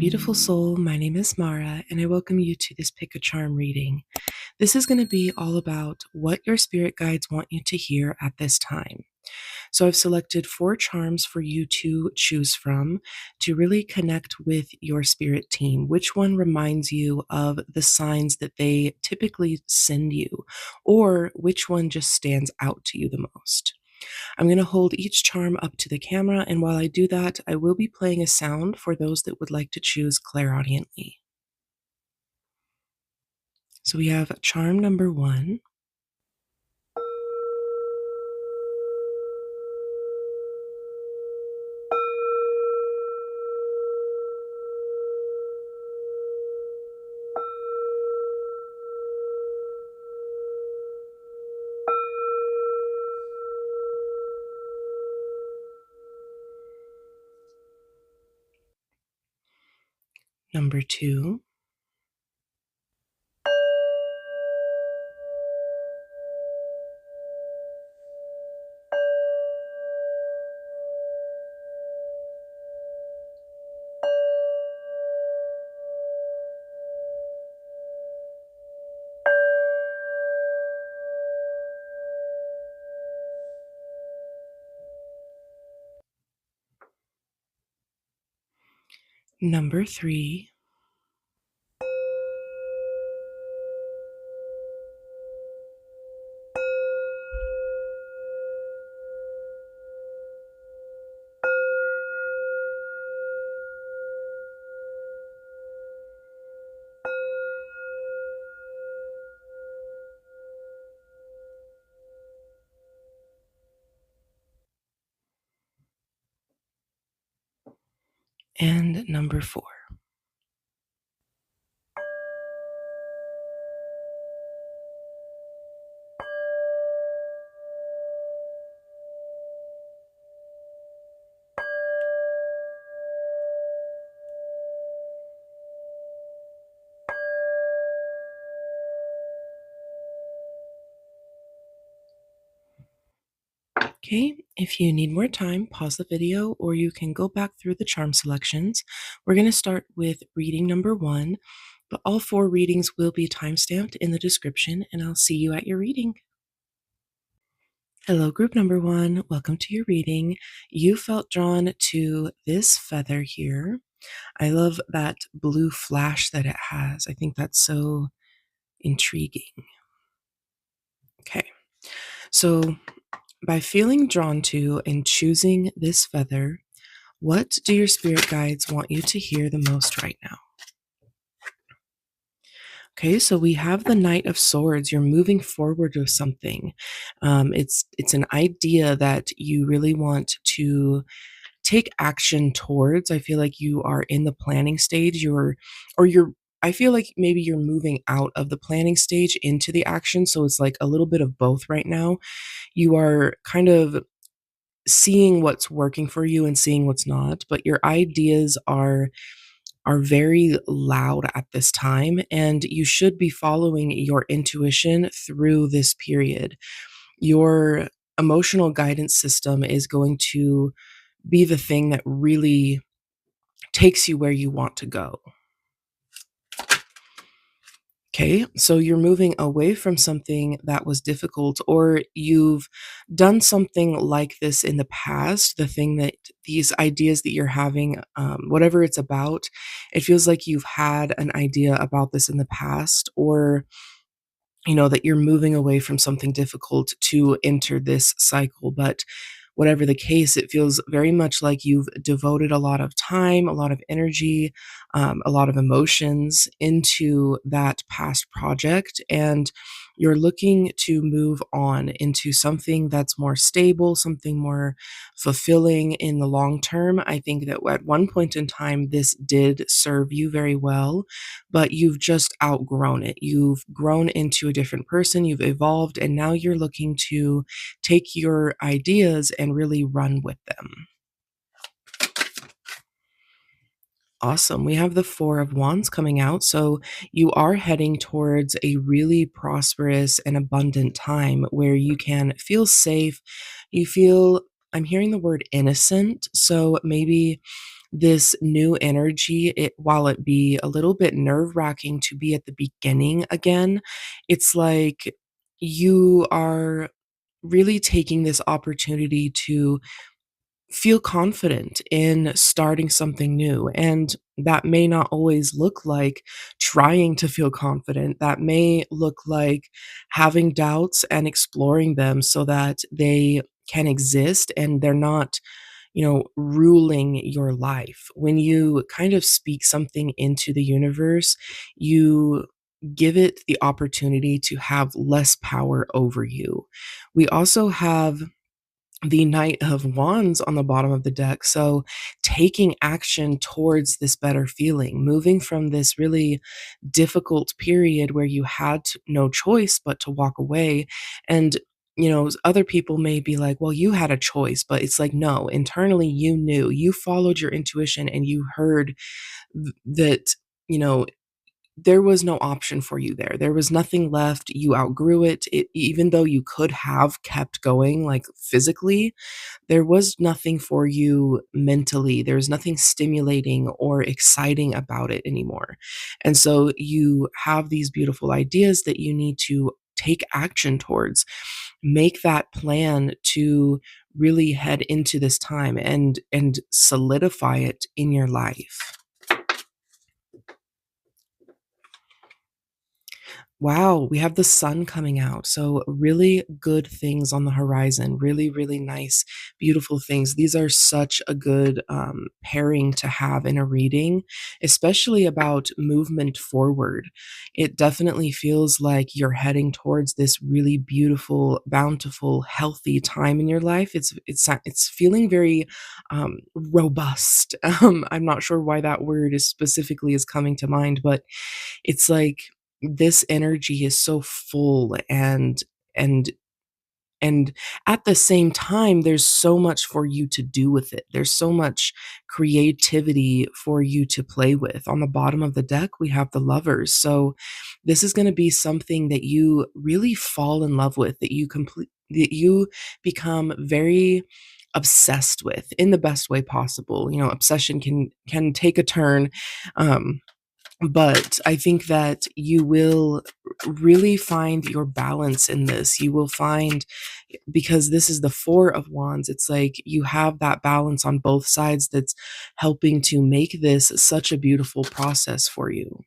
beautiful soul. My name is Mara, and I welcome you to this Pick a Charm reading. This is going to be all about what your spirit guides want you to hear at this time. So, I've selected 4 charms for you to choose from to really connect with your spirit team. Which one reminds you of the signs that they typically send you, or which one just stands out to you the most? I'm going to hold each charm up to the camera, and while I do that, I will be playing a sound for those that would like to choose clairaudiently. So we have charm number 1, number 2, number 3, and number 4. Okay, if you need more time, pause the video or you can go back through the charm selections. We're going to start with reading number 1, but all 4 readings will be timestamped in the description, and I'll see you at your reading. Hello, group number 1. Welcome to your reading. You felt drawn to this feather here. I love that blue flash that it has. I think that's so intriguing. Okay, so by feeling drawn to and choosing this feather, what do your spirit guides want you to hear the most right now? Okay, so we have the Knight of Swords. You're moving forward with something. It's an idea that you really want to take action towards. I feel like you are in the planning stage. I feel like maybe you're moving out of the planning stage into the action. So it's like a little bit of both right now. You are kind of seeing what's working for you and seeing what's not, but your ideas are very loud at this time, and you should be following your intuition through this period. Your emotional guidance system is going to be the thing that really takes you where you want to go. Okay, so you're moving away from something that was difficult, or you've done something like this in the past. The thing that these ideas that you're having, whatever it's about, it feels like you've had an idea about this in the past, or that you're moving away from something difficult to enter this cycle. But whatever the case, it feels very much like you've devoted a lot of time, a lot of energy, a lot of emotions into that past project. And you're looking to move on into something that's more stable, something more fulfilling in the long term. I think that at one point in time, this did serve you very well, but you've just outgrown it. You've grown into a different person, you've evolved, and now you're looking to take your ideas and really run with them. Awesome. We have the 4 of Wands coming out. So you are heading towards a really prosperous and abundant time where you can feel safe. You feel I'm hearing the word innocent. So maybe this new energy, it while it be a little bit nerve-wracking to be at the beginning again, it's like you are really taking this opportunity to feel confident in starting something new. And that may not always look like trying to feel confident. That may look like having doubts and exploring them so that they can exist and they're not, ruling your life. When you kind of speak something into the universe, you give it the opportunity to have less power over you. We also have the Knight of Wands on the bottom of the deck. So, taking action towards this better feeling, moving from this really difficult period where you had no choice but to walk away. And, other people may be like, well, you had a choice, but it's like, no, internally you knew, you followed your intuition and you heard that, you know, there was no option for you there. There was nothing left. You outgrew it. Even though you could have kept going, like physically, there was nothing for you mentally. There was nothing stimulating or exciting about it anymore. And so you have these beautiful ideas that you need to take action towards. Make that plan to really head into this time and solidify it in your life. Wow, we have the sun coming out. So, really good things on the horizon. Really, really nice, beautiful things. These are such a good pairing to have in a reading, especially about movement forward. It definitely feels like you're heading towards this really beautiful, bountiful, healthy time in your life. It's feeling very robust. I'm not sure why that word is specifically is coming to mind, but it's like this energy is so full and and at the same time there's so much for you to do with it. There's so much creativity for you to play with. On the bottom of the deck we have the lovers. So this is going to be something that you really fall in love with, that you become very obsessed with in the best way possible. Obsession can take a turn. But I think that you will really find your balance in this. You will find, because this is the Four of Wands, it's like you have that balance on both sides that's helping to make this such a beautiful process for you.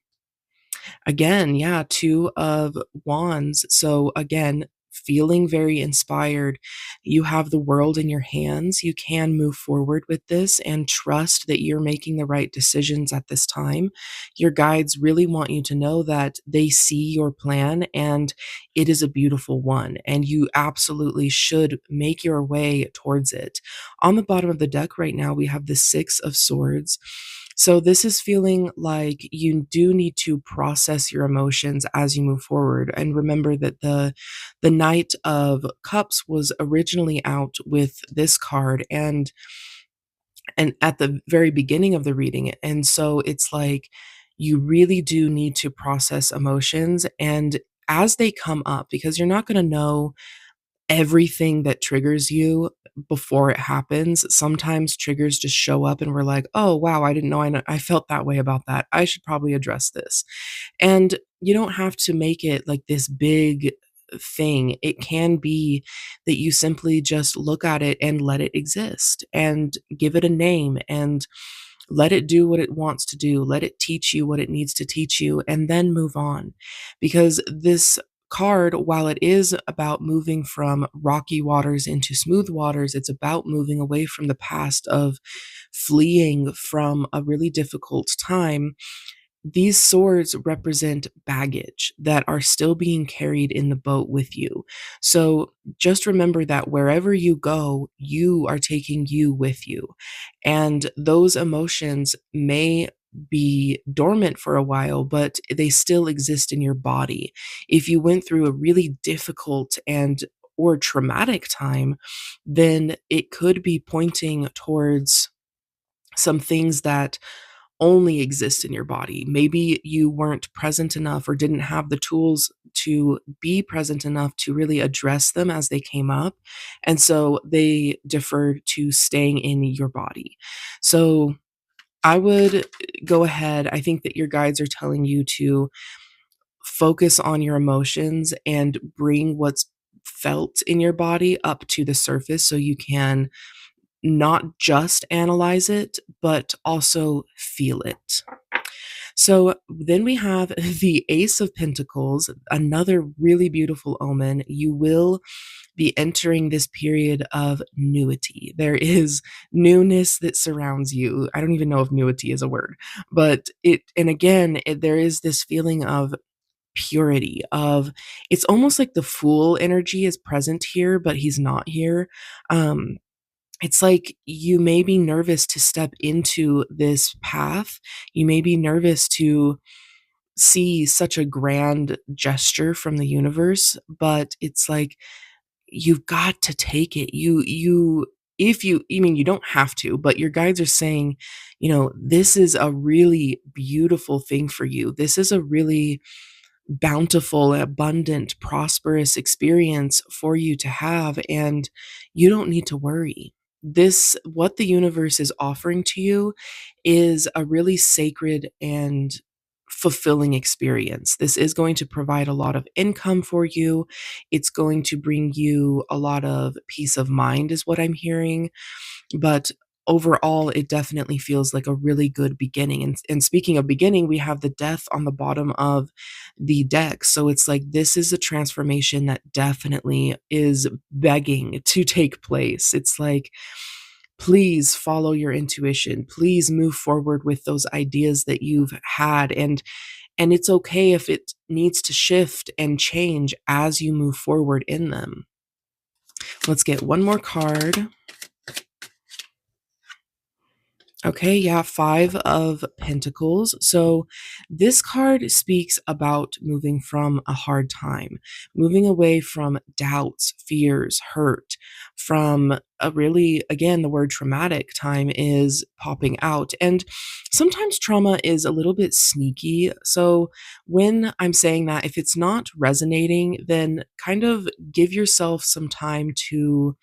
Again, yeah, Two of Wands. So again, feeling very inspired. You have the world in your hands. You can move forward with this and trust that you're making the right decisions at this time. Your guides really want you to know that they see your plan and it is a beautiful one, and you absolutely should make your way towards it. On the bottom of the deck right now, we have the Six of Swords. So this is feeling like you do need to process your emotions as you move forward. And remember that the Knight of Cups was originally out with this card and at the very beginning of the reading. And so it's like you really do need to process emotions and as they come up, because you're not going to know everything that triggers you before it happens. Sometimes triggers just show up and we're like, "Oh, wow, I didn't know I felt that way about that. I should probably address this." And you don't have to make it like this big thing. It can be that you simply just look at it and let it exist and give it a name and let it do what it wants to do. Let it teach you what it needs to teach you and then move on. Because this card, while it is about moving from rocky waters into smooth waters, it's about moving away from the past of fleeing from a really difficult time. These swords represent baggage that are still being carried in the boat with you. So just remember that wherever you go, you are taking you with you. And those emotions may be dormant for a while, but they still exist in your body. If you went through a really difficult and or traumatic time, then it could be pointing towards some things that only exist in your body. Maybe you weren't present enough or didn't have the tools to be present enough to really address them as they came up. And so they defer to staying in your body. So I would go ahead. I think that your guides are telling you to focus on your emotions and bring what's felt in your body up to the surface so you can not just analyze it, but also feel it. So then we have the Ace of Pentacles, another really beautiful omen. You will be entering this period of newity. There is newness that surrounds you. I don't even know if newity is a word, but and again, there is this feeling of purity of it's almost like the fool energy is present here, but he's not here. Um, it's like you may be nervous to step into this path. You may be nervous to see such a grand gesture from the universe, but it's like you've got to take it. You if you I mean you don't have to, but your guides are saying, this is a really beautiful thing for you. This is a really bountiful, abundant, prosperous experience for you to have, and you don't need to worry. What the universe is offering to you is a really sacred and fulfilling experience. This is going to provide a lot of income for you. It's going to bring you a lot of peace of mind, is what I'm hearing. But overall, it definitely feels like a really good beginning. And speaking of beginning, we have the death on the bottom of the deck. So it's like this is a transformation that definitely is begging to take place. It's like, please follow your intuition. Please move forward with those ideas that you've had. And it's okay if it needs to shift and change as you move forward in them. Let's get one more card. Okay, yeah, Five of Pentacles. So this card speaks about moving from a hard time, moving away from doubts, fears, hurt, from a really, again, the word traumatic time is popping out. And sometimes trauma is a little bit sneaky. So when I'm saying that, if it's not resonating, then kind of give yourself some time to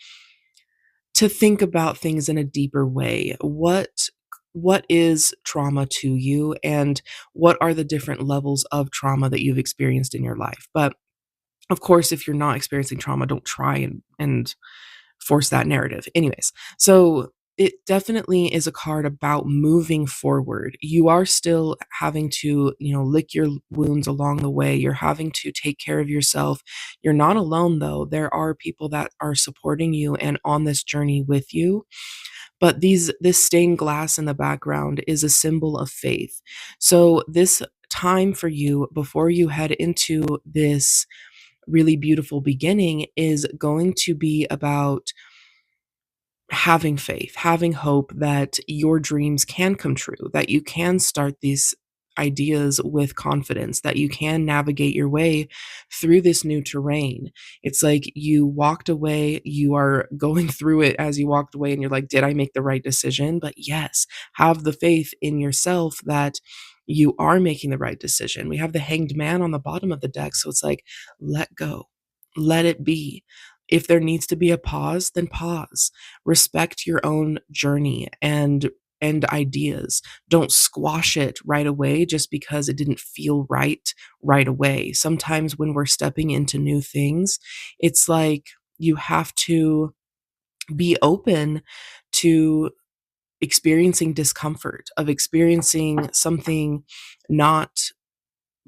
think about things in a deeper way. What is trauma to you, and what are the different levels of trauma that you've experienced in your life? But of course, if you're not experiencing trauma, don't try and force that narrative. Anyways, so it definitely is a card about moving forward. You are still having to, lick your wounds along the way. You're having to take care of yourself. You're not alone though. There are people that are supporting you and on this journey with you. But this stained glass in the background is a symbol of faith. So this time for you before you head into this really beautiful beginning is going to be about having faith, having hope that your dreams can come true, that you can start these ideas with confidence, that you can navigate your way through this new terrain. It's like you walked away, you are going through it as you walked away, and you're like, did I make the right decision? But yes, have the faith in yourself that you are making the right decision. We have the Hanged Man on the bottom of the deck. So it's like, let go, let it be. If there needs to be a pause, then pause. Respect your own journey and ideas. Don't squash it right away just because it didn't feel right away. Sometimes when we're stepping into new things, it's like you have to be open to experiencing discomfort, of experiencing something not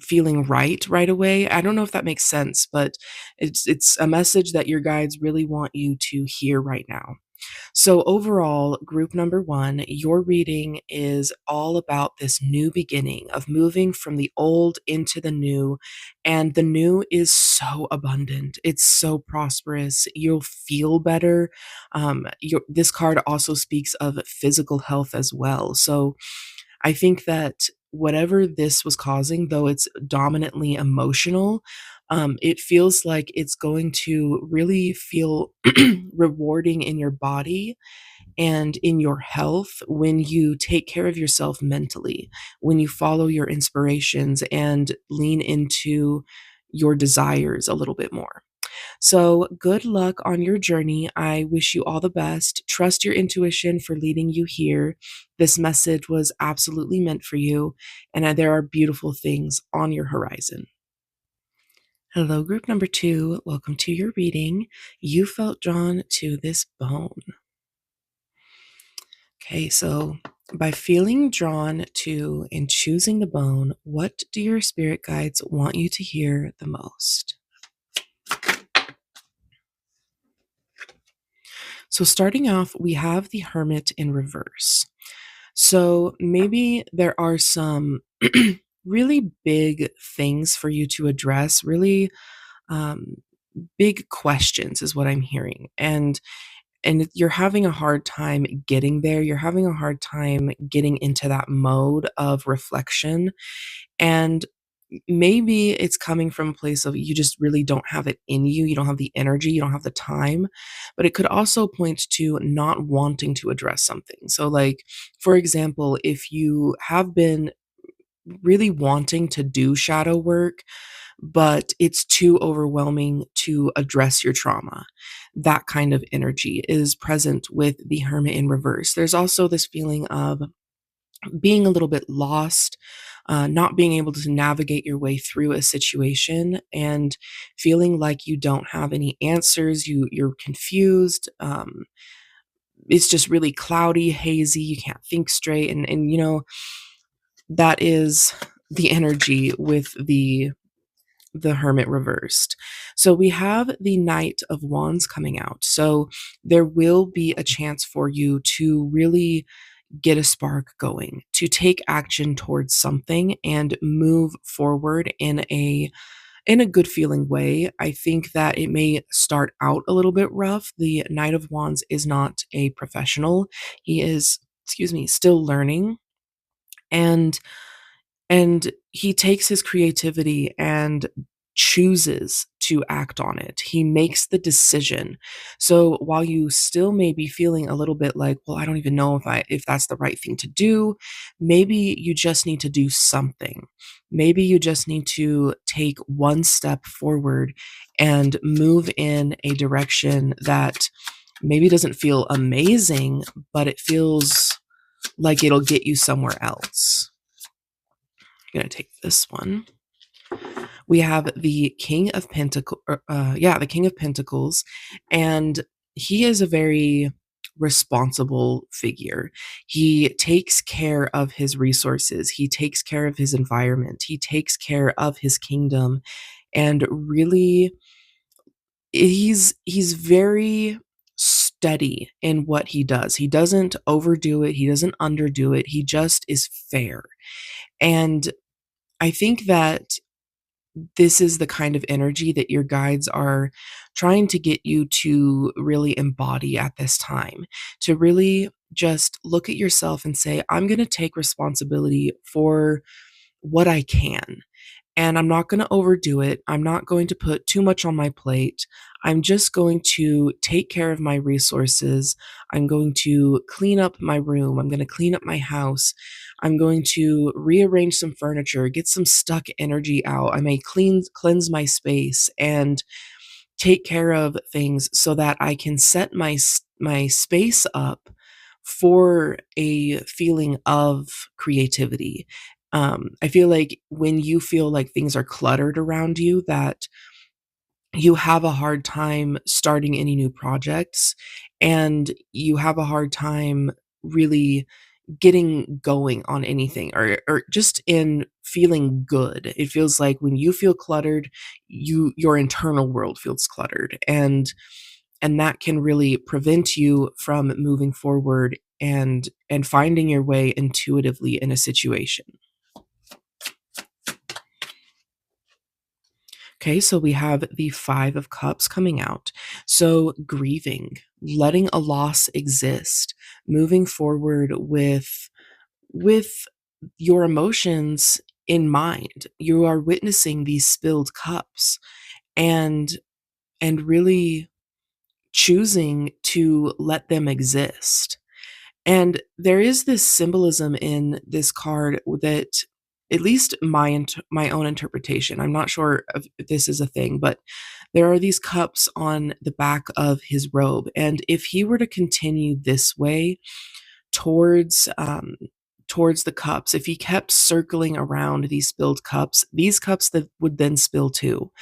feeling right away. I don't know if that makes sense, but it's a message that your guides really want you to hear right now. So, overall, group number one, your reading is all about this new beginning of moving from the old into the new. And the new is so abundant, it's so prosperous. You'll feel better. This card also speaks of physical health as well. So, I think that whatever this was causing, though it's dominantly emotional, it feels like it's going to really feel rewarding in your body and in your health when you take care of yourself mentally, when you follow your inspirations and lean into your desires a little bit more. So, good luck on your journey. I wish you all the best. Trust your intuition for leading you here. This message was absolutely meant for you, and there are beautiful things on your horizon. Hello, group number two. Welcome to your reading. You felt drawn to this bone. Okay, so by feeling drawn to and choosing the bone, what do your spirit guides want you to hear the most? So, starting off, we have the Hermit in reverse. So, maybe there are some really big things for you to address, really um, big questions, is what I'm hearing. And you're having a hard time getting there. You're having a hard time getting into that mode of reflection. And maybe it's coming from a place of you just really don't have it in you. You don't have the energy, you don't have the time. But it could also point to not wanting to address something. So, like, for example, if you have been really wanting to do shadow work, but it's too overwhelming to address your trauma. That kind of energy is present with the Hermit in reverse. There's also this feeling of being a little bit lost, not being able to navigate your way through a situation, and feeling like you don't have any answers. You're confused. It's just really cloudy, hazy. You can't think straight, and that is the energy with the Hermit reversed. So we have the Knight of Wands coming out. So there will be a chance for you to really get a spark going, to take action towards something and move forward in a good feeling way. I think that it may start out a little bit rough. The Knight of Wands is not a professional. He is, excuse me, still learning. And he takes his creativity and chooses to act on it. He makes the decision. So while you still may be feeling a little bit like, well, I don't even know if that's the right thing to do, maybe you just need to do something. Maybe you just need to take one step forward and move in a direction that maybe doesn't feel amazing, but it feels like it'll get you somewhere else. I'm going to take this one. We have the King of Pentacles, the King of Pentacles, and he is a very responsible figure. He takes care of his resources, he takes care of his environment, he takes care of his kingdom, and really he's very steady in what he does. He doesn't overdo it, he doesn't underdo it. He just is fair. And I think that this is the kind of energy that your guides are trying to get you to really embody at this time, to really just look at yourself and say, I'm going to take responsibility for what I can. And I'm not going to overdo it. I'm not going to put too much on my plate. I'm just going to take care of my resources. I'm going to clean up my room. I'm going to clean up my house. I'm going to rearrange some furniture, get some stuck energy out. I may cleanse my space and take care of things so that I can set my space up for a feeling of creativity. I feel like when you feel like things are cluttered around you, that you have a hard time starting any new projects, and you have a hard time really getting going on anything, or just in feeling good. It feels like when you feel cluttered, your internal world feels cluttered, and that can really prevent you from moving forward and finding your way intuitively in a situation. Okay, so we have the Five of Cups coming out. So grieving, letting a loss exist, moving forward with your emotions in mind. You are witnessing these spilled cups and really choosing to let them exist. And there is this symbolism in this card that, at least my own interpretation, I'm not sure if this is a thing, but there are these cups on the back of his robe, and if he were to continue this way towards, towards the cups, if he kept circling around these spilled cups, these cups that would then spill too.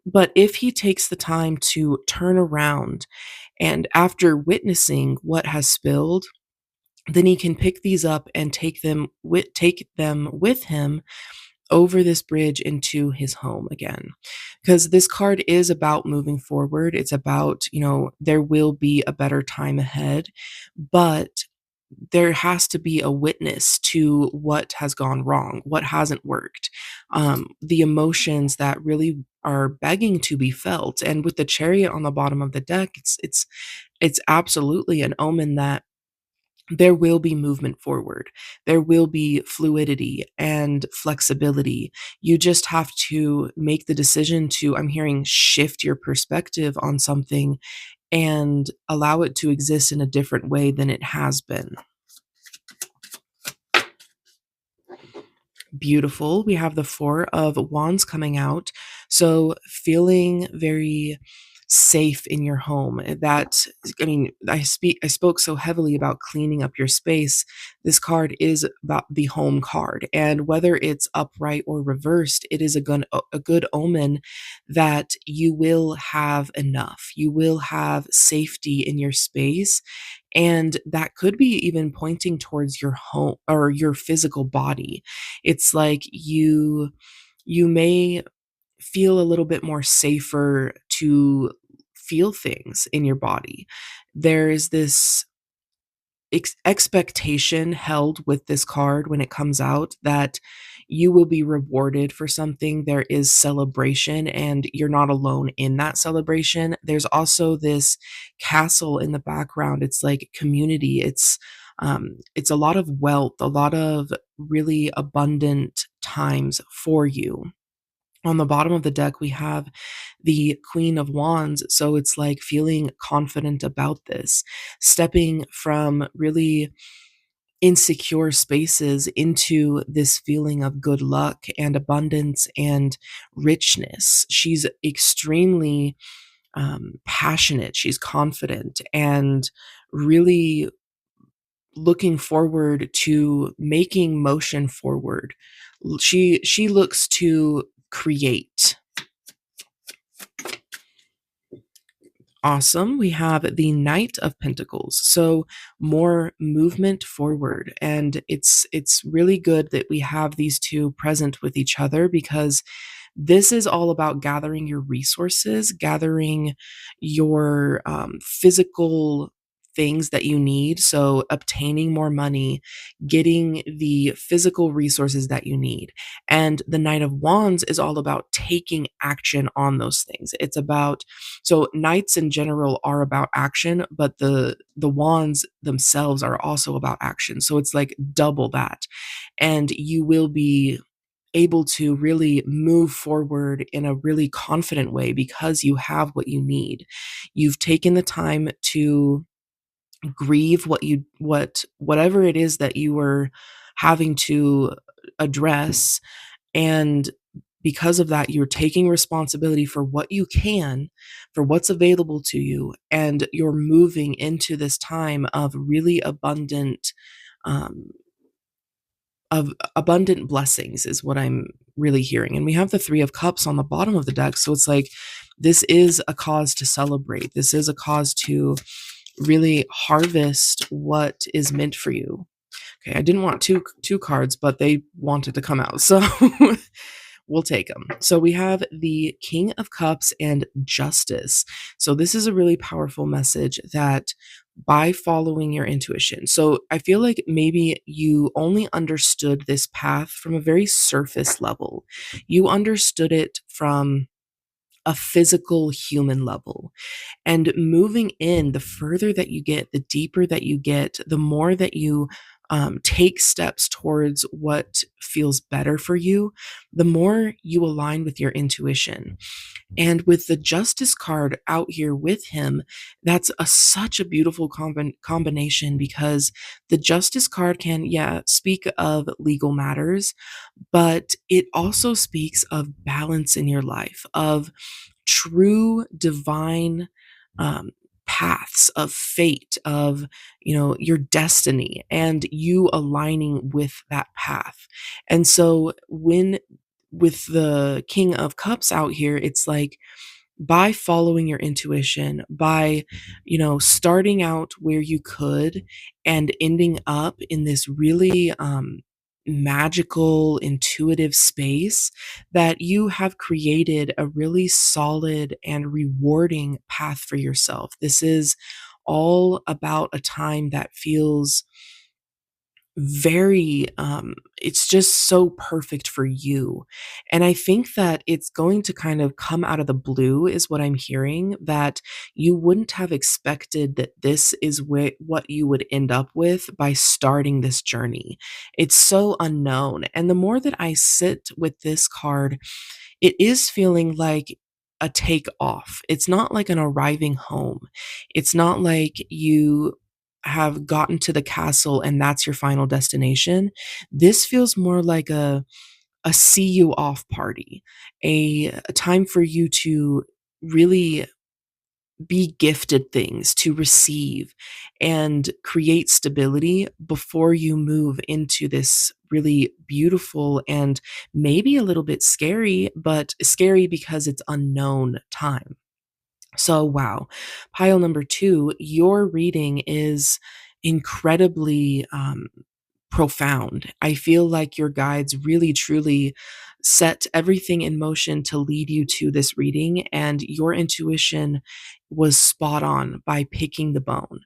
But if he takes the time to turn around and, after witnessing what has spilled, then he can pick these up and take them with him over this bridge into his home again. Because this card is about moving forward. It's about, there will be a better time ahead, but there has to be a witness to what has gone wrong, what hasn't worked, the emotions that really are begging to be felt. And with the chariot on the bottom of the deck, it's absolutely an omen that there will be movement forward. There will be fluidity and flexibility. You just have to make the decision to, I'm hearing, shift your perspective on something and allow it to exist in a different way than it has been. Beautiful. We have the Four of Wands coming out. So feeling very safe in your home. That, I mean, I spoke so heavily about cleaning up your space. This card is about the home card. And whether it's upright or reversed, it is a good omen that you will have enough. You will have safety in your space, and that could be even pointing towards your home or your physical body. It's like you may feel a little bit more safer to feel things in your body. There is this expectation held with this card when it comes out that you will be rewarded for something. There is celebration, and you're not alone in that celebration. There's also this castle in the background. It's like community. It's a lot of wealth, a lot of really abundant times for you. On the bottom of the deck, we have the Queen of Wands, so it's like feeling confident about this, stepping from really insecure spaces into this feeling of good luck and abundance and richness. She's extremely passionate, she's confident, and really looking forward to making motion forward. She looks to create. Awesome. We have the Knight of Pentacles. So more movement forward. And it's really good that we have these two present with each other, because this is all about gathering your resources, gathering your physical things that you need. So obtaining more money, getting the physical resources that you need. And the Knight of Wands is all about taking action on those things. It's about, so knights in general are about action, but the wands themselves are also about action. So it's like double that. And you will be able to really move forward in a really confident way because you have what you need. You've taken the time to grieve whatever it is that you were having to address, and because of that, you're taking responsibility for what you can, for what's available to you, and you're moving into this time um, of abundant blessings is what I'm really hearing. And we have the Three of Cups on the bottom of the deck, so it's like this is a cause to celebrate. This is a cause to really harvest what is meant for you. Okay, I didn't want two cards, but they wanted to come out, so we'll take them. So we have the King of Cups and Justice. So this is a really powerful message that by following your intuition. So I feel like maybe you only understood this path from a very surface level. You understood it from a physical human level. And moving in, the further that you get, the deeper that you get, the more that you take steps towards what feels better for you, the more you align with your intuition. And with the Justice card out here with him, that's such a beautiful combination because the Justice card can, yeah, speak of legal matters, but it also speaks of balance in your life, of true divine um, paths of fate, of your destiny, and you aligning with that path. And so when with the King of Cups out here, it's like by following your intuition, by, starting out where you could and ending up in this really magical, intuitive space, that you have created a really solid and rewarding path for yourself. This is all about a time that feels very it's just so perfect for you. And I think that it's going to kind of come out of the blue is what I'm hearing, that you wouldn't have expected that this is what you would end up with by starting this journey. It's so unknown, and the more that I sit with this card, it is feeling like a take off. It's not like an arriving home. It's not like you have gotten to the castle and that's your final destination. This feels more like a see you off party, a time for you to really be gifted things, to receive and create stability before you move into this really beautiful and maybe a little bit scary, but scary because it's unknown time. So, wow. Pile number two, your reading is incredibly profound. I feel like your guides really truly set everything in motion to lead you to this reading, and your intuition was spot on by picking the bone.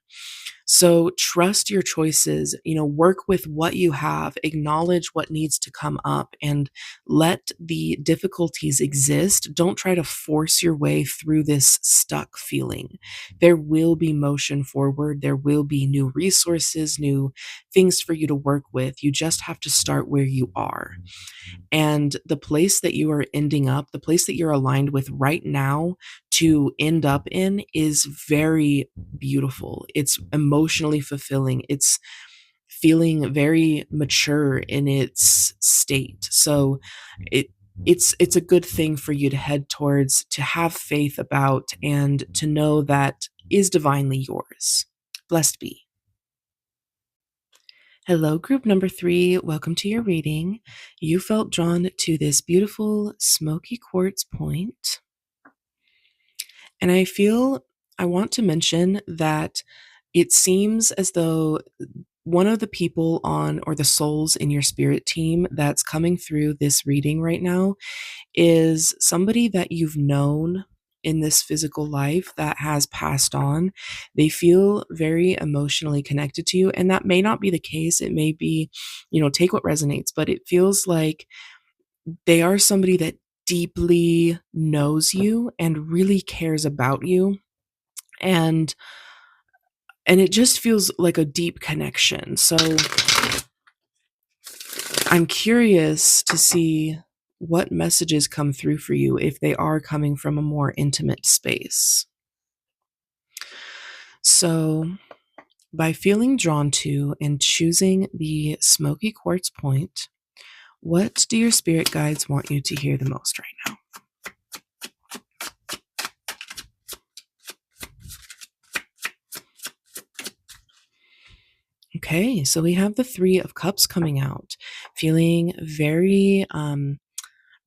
So trust your choices, work with what you have, acknowledge what needs to come up, and let the difficulties exist. Don't try to force your way through this stuck feeling. There will be motion forward, there will be new resources, new things for you to work with. You just have to start where you are. And the place that you are ending up, the place that you're aligned with right now to end up in is very beautiful. It's emotionally fulfilling. It's feeling very mature in its state. So it it's a good thing for you to head towards, to have faith about, and to know that is divinely yours. Blessed be. Hello, group number three. Welcome to your reading. You felt drawn to this beautiful smoky quartz point. And I want to mention that it seems as though one of the people on, or the souls in your spirit team that's coming through this reading right now, is somebody that you've known in this physical life that has passed on. They feel very emotionally connected to you, and that may not be the case. It may be, take what resonates, but it feels like they are somebody that deeply knows you and really cares about you, and it just feels like a deep connection. So I'm curious to see what messages come through for you if they are coming from a more intimate space. So, by feeling drawn to and choosing the smoky quartz point, what do your spirit guides want you to hear the most right now? Okay, so we have the Three of Cups coming out, feeling very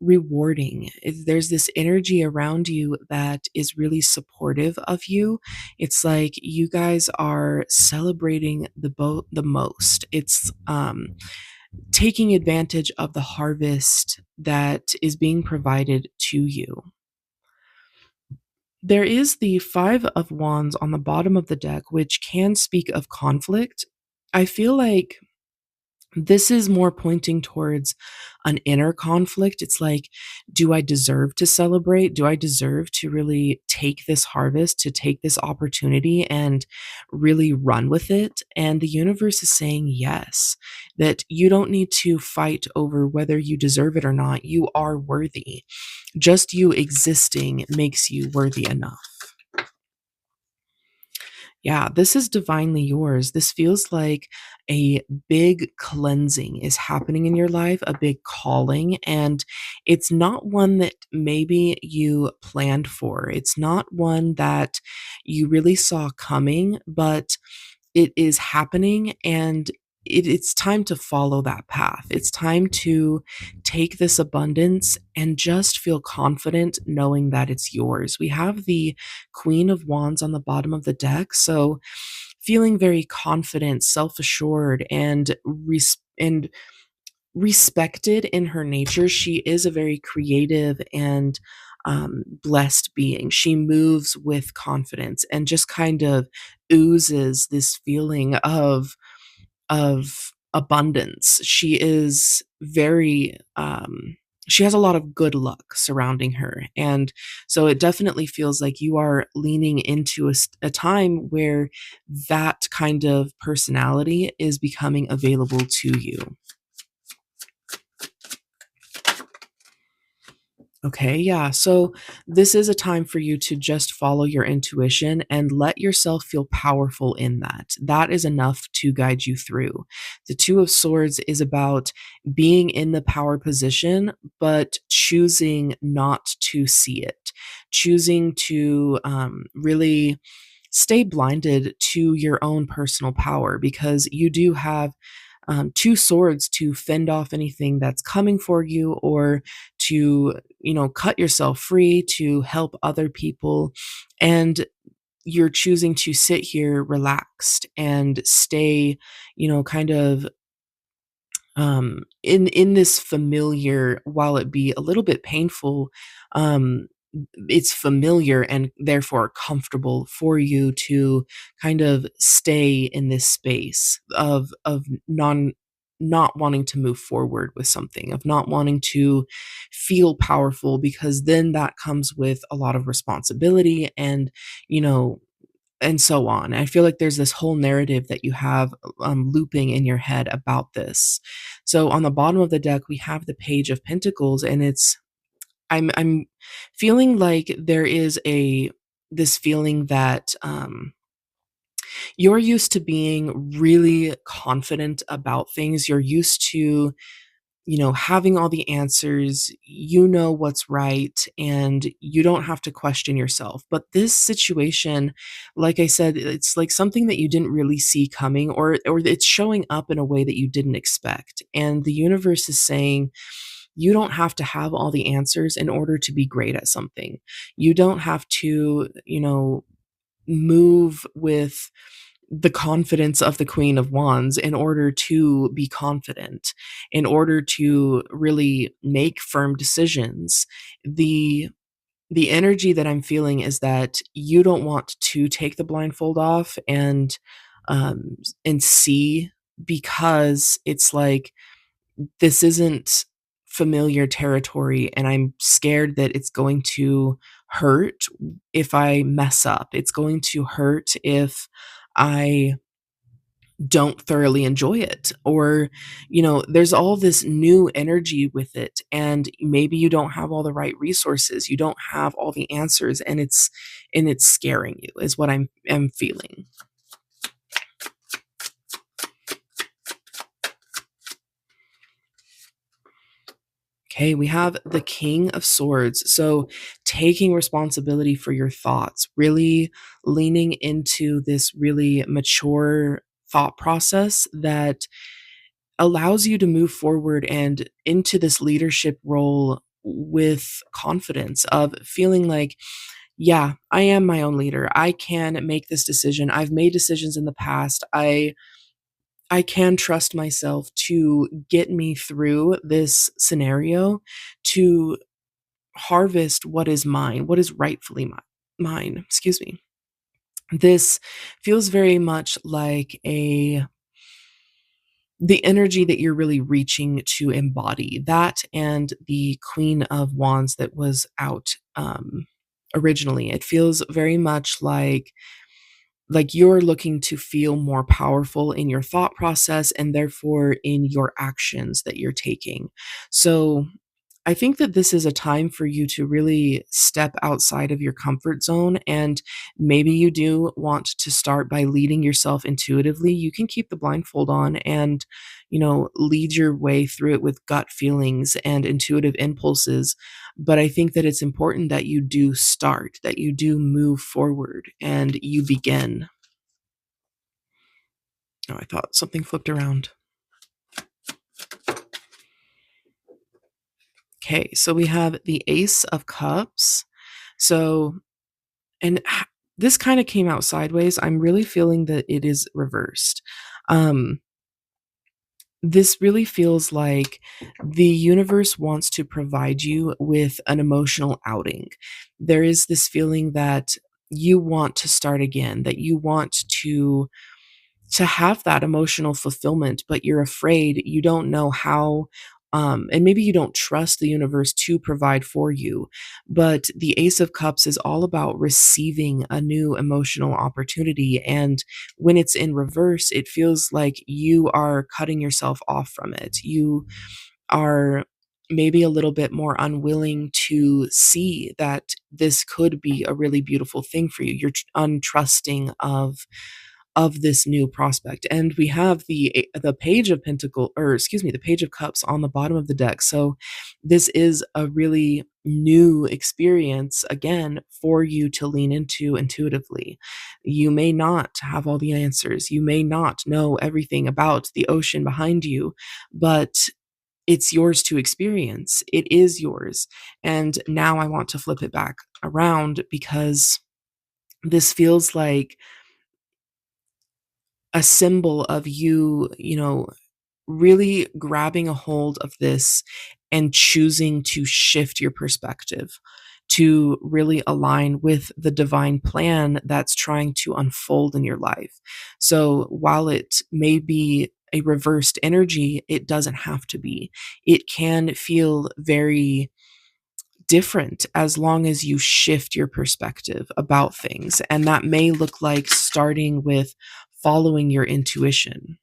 rewarding. There's this energy around you that is really supportive of you. It's like you guys are celebrating the most. It's taking advantage of the harvest that is being provided to you. There is the Five of Wands on the bottom of the deck, which can speak of conflict. I feel like This is more pointing towards an inner conflict. It's like, do I deserve to celebrate? Do I deserve to really take this harvest, to take this opportunity and really run with it? And the universe is saying yes, that you don't need to fight over whether you deserve it or not. You are worthy. Just you existing makes you worthy enough. Yeah, this is divinely yours. This feels like a big cleansing is happening in your life, a big calling, and it's not one that maybe you planned for. It's not one that you really saw coming, but it is happening, and it's time to follow that path. It's time to take this abundance and just feel confident knowing that it's yours. We have the Queen of Wands on the bottom of the deck, so feeling very confident, self-assured, and respected in her nature. She is a very creative and blessed being. She moves with confidence and just kind of oozes this feeling of abundance. She is very she has a lot of good luck surrounding her. And so it definitely feels like you are leaning into a time where that kind of personality is becoming available to you. Okay, yeah. So this is a time for you to just follow your intuition and let yourself feel powerful in that. That is enough to guide you through. The Two of Swords is about being in the power position, but choosing not to see it, choosing to really stay blinded to your own personal power because you do have two swords to fend off anything that's coming for you or to, cut yourself free to help other people. And you're choosing to sit here relaxed and stay, kind of in this familiar, while it be a little bit painful, um it's familiar and therefore comfortable for you to kind of stay in this space of not wanting to move forward with something, of not wanting to feel powerful, because then that comes with a lot of responsibility and you know and so on. I feel like there's this whole narrative that you have looping in your head about this. So on the bottom of the deck, we have the Page of Pentacles, and I'm feeling like there is a this feeling that you're used to being really confident about things. You're used to having all the answers, what's right, and you don't have to question yourself. But this situation, like I said, it's like something that you didn't really see coming, or it's showing up in a way that you didn't expect. And the universe is saying, you don't have to have all the answers in order to be great at something. You don't have to, move with the confidence of the Queen of Wands in order to be confident, in order to really make firm decisions. The the energy that I'm feeling is that you don't want to take the blindfold off and see, because it's like this isn't familiar territory and I'm scared that it's going to hurt if I mess up. It's going to hurt if I don't thoroughly enjoy it, or there's all this new energy with it, and maybe you don't have all the right resources, you don't have all the answers, and it's scaring you is what I'm feeling. Okay, we have the King of Swords. So, taking responsibility for your thoughts, really leaning into this really mature thought process that allows you to move forward and into this leadership role with confidence, of feeling like, yeah, I am my own leader. I can make this decision. I've made decisions in the past. I can trust myself to get me through this scenario, to harvest what is mine, what is rightfully mine. Excuse me. This feels very much like the energy that you're really reaching to embody. That and the Queen of Wands that was out, originally. It feels very much like you're looking to feel more powerful in your thought process and therefore in your actions that you're taking. So I think that this is a time for you to really step outside of your comfort zone. And maybe you do want to start by leading yourself intuitively. You can keep the blindfold on and, lead your way through it with gut feelings and intuitive impulses. But I think that it's important that you do start, that you do move forward and you begin. Oh, I thought something flipped around. Okay, so we have the Ace of Cups. So, and this kind of came out sideways. I'm really feeling that it is reversed. Um, this really feels like the universe wants to provide you with an emotional outing. There is this feeling that you want to start again, that you want to have that emotional fulfillment, but you're afraid, you don't know how, and maybe you don't trust the universe to provide for you. But the Ace of Cups is all about receiving a new emotional opportunity. And when it's in reverse, it feels like you are cutting yourself off from it. You are maybe a little bit more unwilling to see that this could be a really beautiful thing for you. You're untrusting of this new prospect. And we have the page of pentacle, or excuse me, the page of cups on the bottom of the deck. So this is a really new experience again for you to lean into intuitively. You may not have all the answers. You may not know everything about the ocean behind you, but it's yours to experience. It is yours. And now I want to flip it back around because this feels like a symbol of you, really grabbing a hold of this and choosing to shift your perspective to really align with the divine plan that's trying to unfold in your life. So while it may be a reversed energy, it doesn't have to be. It can feel very different as long as you shift your perspective about things. And that may look like starting with following your intuition.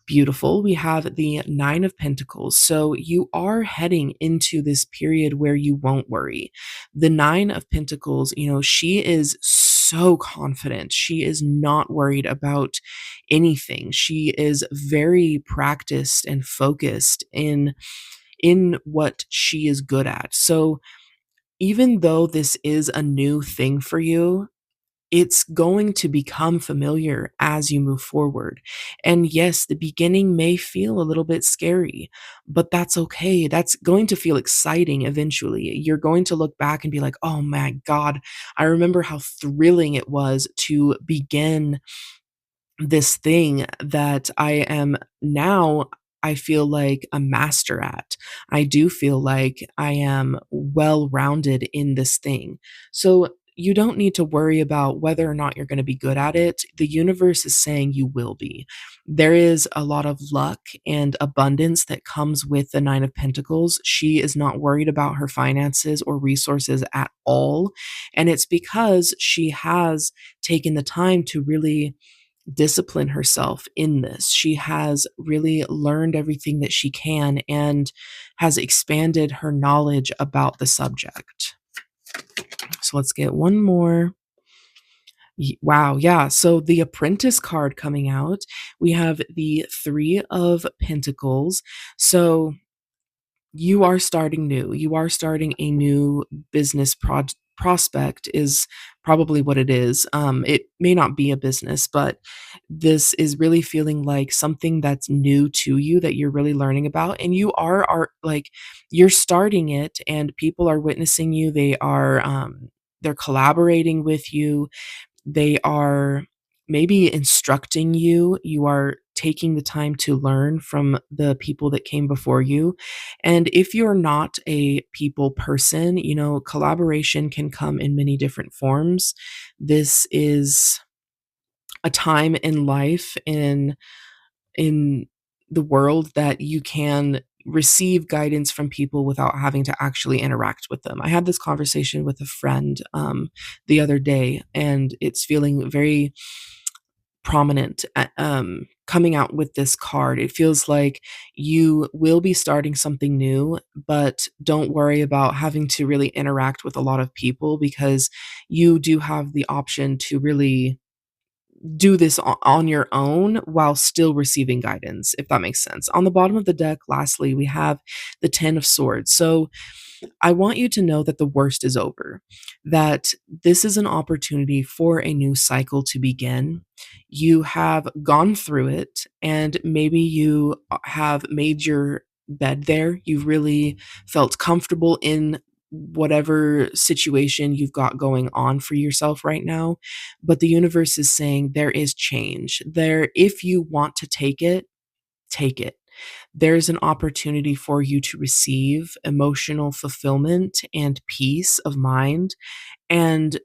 Beautiful. We have the Nine of Pentacles. So you are heading into this period where you won't worry. The Nine of Pentacles, she is so confident. She is not worried about anything. She is very practiced and focused in what she is good at. So even though this is a new thing for you, it's going to become familiar as you move forward. And yes, the beginning may feel a little bit scary, but that's okay. That's going to feel exciting eventually. You're going to look back and be like, oh my God, I remember how thrilling it was to begin this thing that I am now, I feel like a master at. I do feel like I am well rounded in this thing. So you don't need to worry about whether or not you're going to be good at it. The universe is saying you will be. There is a lot of luck and abundance that comes with the Nine of Pentacles. She is not worried about her finances or resources at all. And it's because she has taken the time to really discipline herself in this. She has really learned everything that she can and has expanded her knowledge about the subject. So let's get one more. Wow, yeah. So the Apprentice card coming out, we have the Three of Pentacles. So you are starting new. You are starting a new business prospect is probably what it is. It may not be a business, but this is really feeling like something that's new to you that you're really learning about, and you are like you're starting it, and people are witnessing you. They're collaborating with you, they are maybe instructing you. You are taking the time to learn from the people that came before you. And if you're not a people person, collaboration can come in many different forms. This is a time in life in the world that you can receive guidance from people without having to actually interact with them. I had this conversation with a friend the other day, and it's feeling very prominent coming out with this card. It feels like you will be starting something new, but don't worry about having to really interact with a lot of people because you do have the option to really do this on your own while still receiving guidance, if that makes sense. On the bottom of the deck, lastly, we have the 10 of swords. So I want you to know that the worst is over, that this is an opportunity for a new cycle to begin. You have gone through it, and maybe you have made your bed there. You've really felt comfortable in whatever situation you've got going on for yourself right now. But the universe is saying there is change. There, if you want to take it, take it. There's an opportunity for you to receive emotional fulfillment and peace of mind and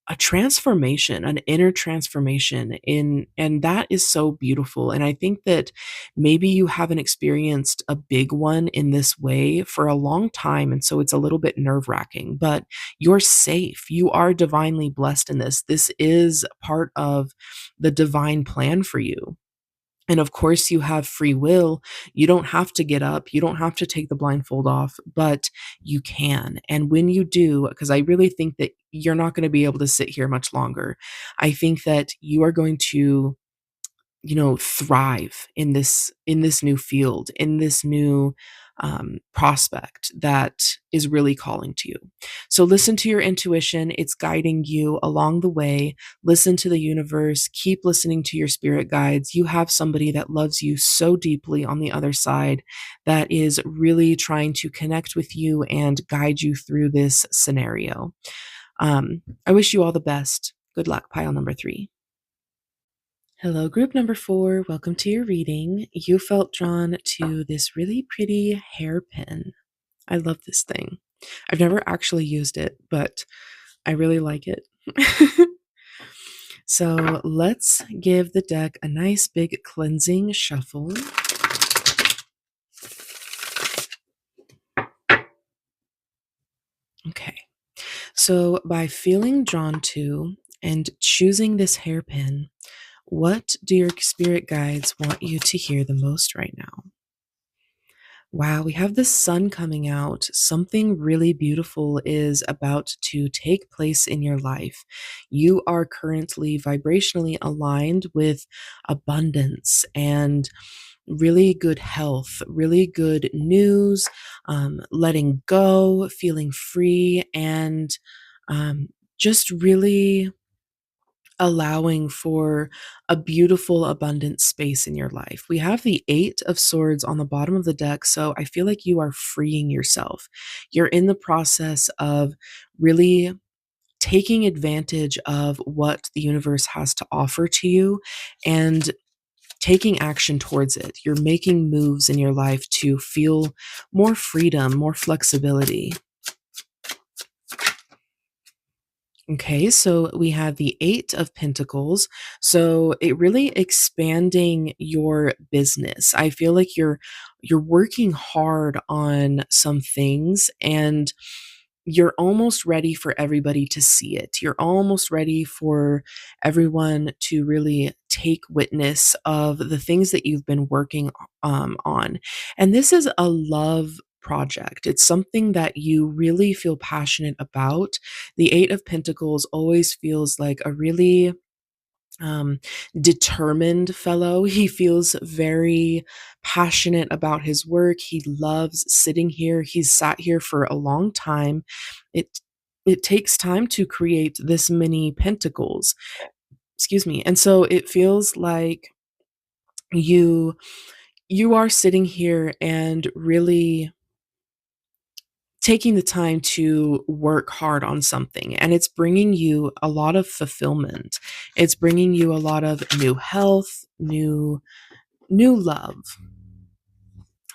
a transformation, an inner transformation in and that is so beautiful. And I think that maybe you haven't experienced a big one in this way for a long time, and so it's a little bit nerve-wracking, but you're safe. You are divinely blessed in this. This is part of the divine plan for you. And of course, you have free will. You don't have to get up. You don't have to take the blindfold off, but you can. And when you do, because I really think that you're not going to be able to sit here much longer, I think that you are going to thrive in this new field, in this new prospect that is really calling to you. So listen to your intuition. It's guiding you along the way. Listen to the universe. Keep listening to your spirit guides. You have somebody that loves you so deeply on the other side that is really trying to connect with you and guide you through this scenario. I wish you all the best. Good luck, pile number 3. Hello, group number 4. Welcome to your reading. You felt drawn to this really pretty hairpin. I love this thing. I've never actually used it, but I really like it. So let's give the deck a nice big cleansing shuffle. Okay. So by feeling drawn to and choosing this hairpin, what do your spirit guides want you to hear the most right now? Wow, we have the sun coming out. Something really beautiful is about to take place in your life. You are currently vibrationally aligned with abundance and really good health, really good news, letting go, feeling free, and just really allowing for a beautiful, abundant space in your life. We have the 8 of swords on the bottom of the deck, so I feel like you are freeing yourself. You're in the process of really taking advantage of what the universe has to offer to you and taking action towards it. You're making moves in your life to feel more freedom, more flexibility. Okay, so we have the 8 of Pentacles. So it really expanding your business. I feel like you're working hard on some things and you're almost ready for everybody to see it. You're almost ready for everyone to really take witness of the things that you've been working on. And this is a love project. It's something that you really feel passionate about. The 8 of Pentacles always feels like a really um, determined fellow. He feels very passionate about his work. He loves sitting here. He's sat here for a long time. It it takes time to create this many pentacles. Excuse me. And so it feels like you you are sitting here and really taking the time to work hard on something, and it's bringing you a lot of fulfillment. It's bringing you a lot of new health, new love.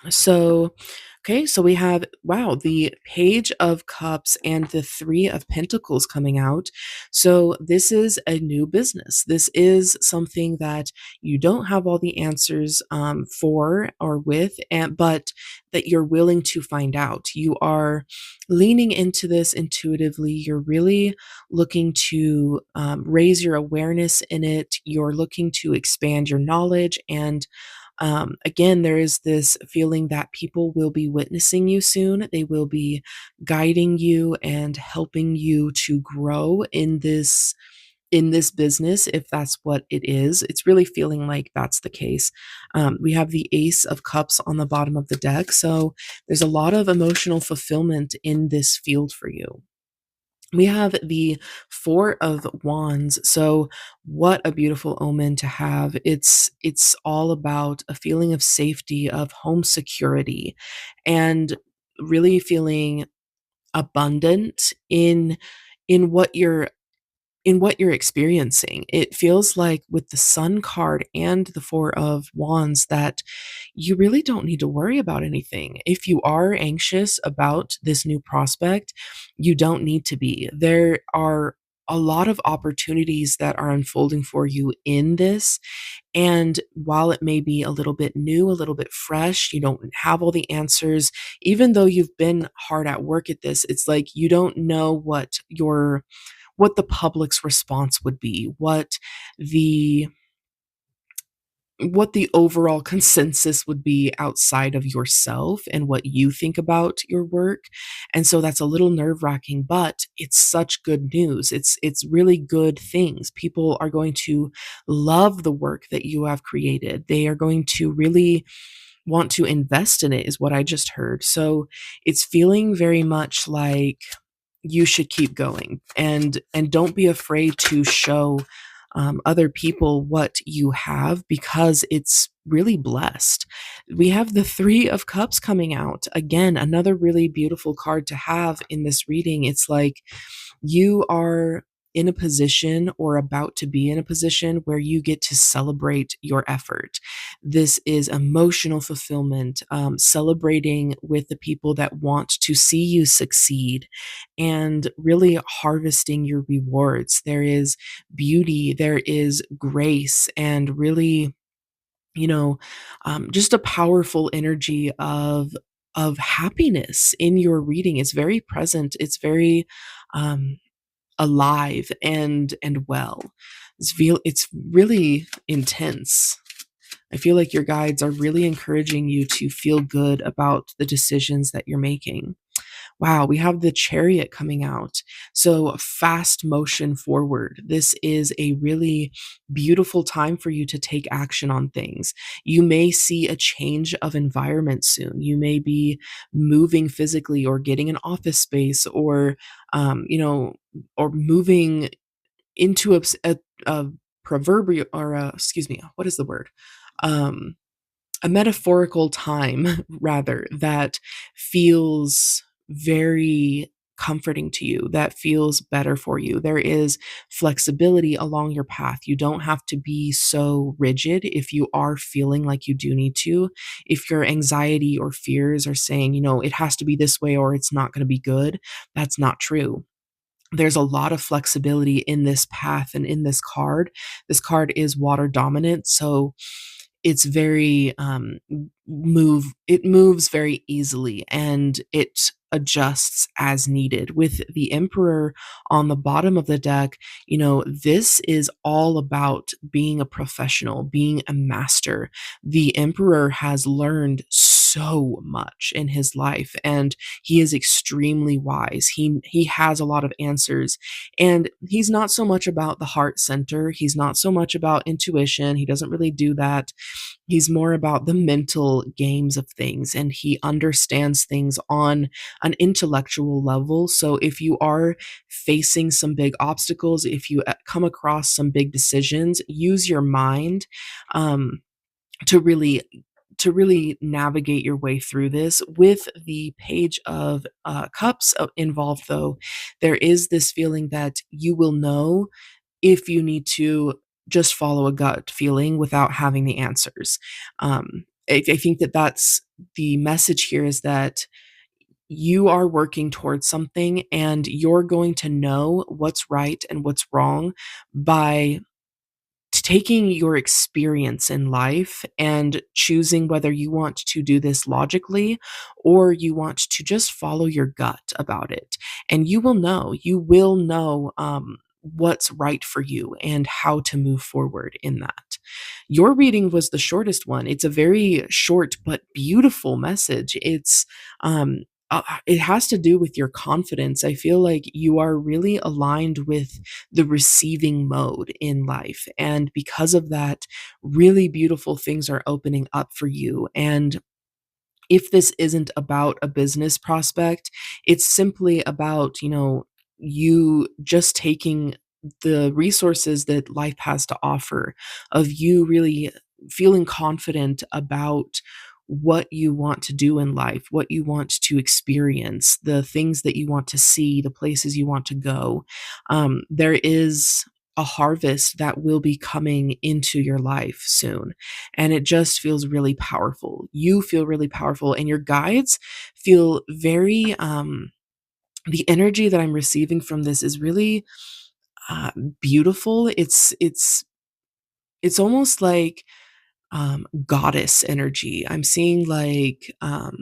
So Okay, so we have, wow, the Page of Cups and the Three of Pentacles coming out. So this is a new business. This is something that you don't have all the answers for or with, but that you're willing to find out. You are leaning into this intuitively. You're really looking to raise your awareness in it. You're looking to expand your knowledge and again, there is this feeling that people will be witnessing you soon. They will be guiding you and helping you to grow in this business, if that's what it is. It's really feeling like that's the case. We have the Ace of Cups on the bottom of the deck, so there's a lot of emotional fulfillment in this field for you. We have the Four of Wands. So what a beautiful omen to have. It's all about a feeling of safety, of home security, and really feeling abundant in what you're experiencing. It feels like with the Sun card and the Four of Wands that you really don't need to worry about anything. If you are anxious about this new prospect, you don't need to be. There are a lot of opportunities that are unfolding for you in this. And while it may be a little bit new, a little bit fresh, you don't have all the answers, even though you've been hard at work at this, it's like you don't know what the public's response would be, the what the overall consensus would be outside of yourself and what you think about your work. And so that's a little nerve-wracking, but it's such good news. It's really good things. People are going to love the work that you have created. They are going to really want to invest in it is what I just heard. So it's feeling very much like you should keep going and don't be afraid to show other people what you have because it's really blessed. We have the Three of Cups coming out. Again, another really beautiful card to have in this reading. It's like you are in a position or about to be in a position where you get to celebrate your effort. This is emotional fulfillment, celebrating with the people that want to see you succeed and really harvesting your rewards. There is beauty, there is grace, and really, you know, just a powerful energy of happiness in your reading. It's very present. It's very um, alive and well. It's really intense. I feel like your guides are really encouraging you to feel good about the decisions that you're making. Wow, we have the Chariot coming out. So, fast motion forward. This is a really beautiful time for you to take action on things. You may see a change of environment soon. You may be moving physically or getting an office space or, or moving into a proverbial or, excuse me, what is the word? Um, a metaphorical time rather that feels very comforting to you, that feels better for you. There is flexibility along your path. You don't have to be so rigid if you are feeling like you do need to. If your anxiety or fears are saying, it has to be this way or it's not going to be good, that's not true. There's a lot of flexibility in this path and in this card. This card is water dominant, so it's very it moves very easily and it adjusts as needed. With the Emperor on the bottom of the deck, this is all about being a professional, being a master. The Emperor has learned so much in his life and he is extremely wise. He has a lot of answers and he's not so much about the heart center. He's not so much about intuition. He doesn't really do that. He's more about the mental games of things and he understands things on an intellectual level. So if you are facing some big obstacles, if you come across some big decisions, use your mind um, to really navigate your way through this. With the Page of Cups involved, though, there is this feeling that you will know if you need to just follow a gut feeling without having the answers. I think that that's the message here, is that you are working towards something and you're going to know what's right and what's wrong by taking your experience in life and choosing whether you want to do this logically or you want to just follow your gut about it. And you will know what's right for you and how to move forward in that. Your reading was the shortest one. It's a very short but beautiful message. It has to do with your confidence. I feel like you are really aligned with the receiving mode in life. And because of that, really beautiful things are opening up for you. And if this isn't about a business prospect, it's simply about, you just taking the resources that life has to offer, of you really feeling confident about what you want to do in life, what you want to experience, the things that you want to see, the places you want to go. There is a harvest that will be coming into your life soon. And it just feels really powerful. You feel really powerful, and your guides feel very, the energy that I'm receiving from this is really uh, beautiful. It's almost like goddess energy. I'm seeing like, well,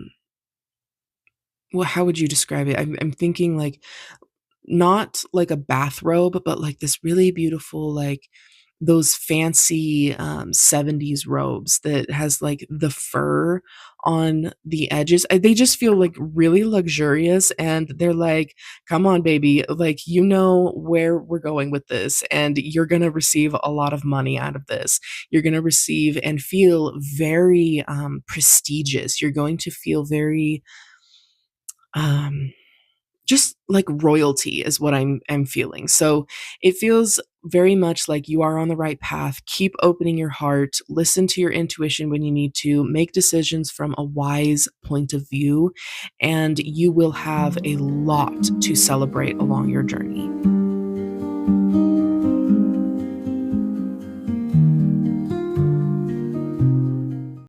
how would you describe it? I'm thinking like, not like a bathrobe, but like this really beautiful, like those fancy 70s robes that has like the fur on the edges. They just feel like really luxurious, and they're like, come on, baby, like, you know where we're going with this, and you're going to receive a lot of money out of this. You're going to receive and feel very prestigious. You're going to feel very um just like royalty is what I'm feeling. So it feels very much like you are on the right path. Keep opening your heart, listen to your intuition when you need to, make decisions from a wise point of view, and you will have a lot to celebrate along your journey.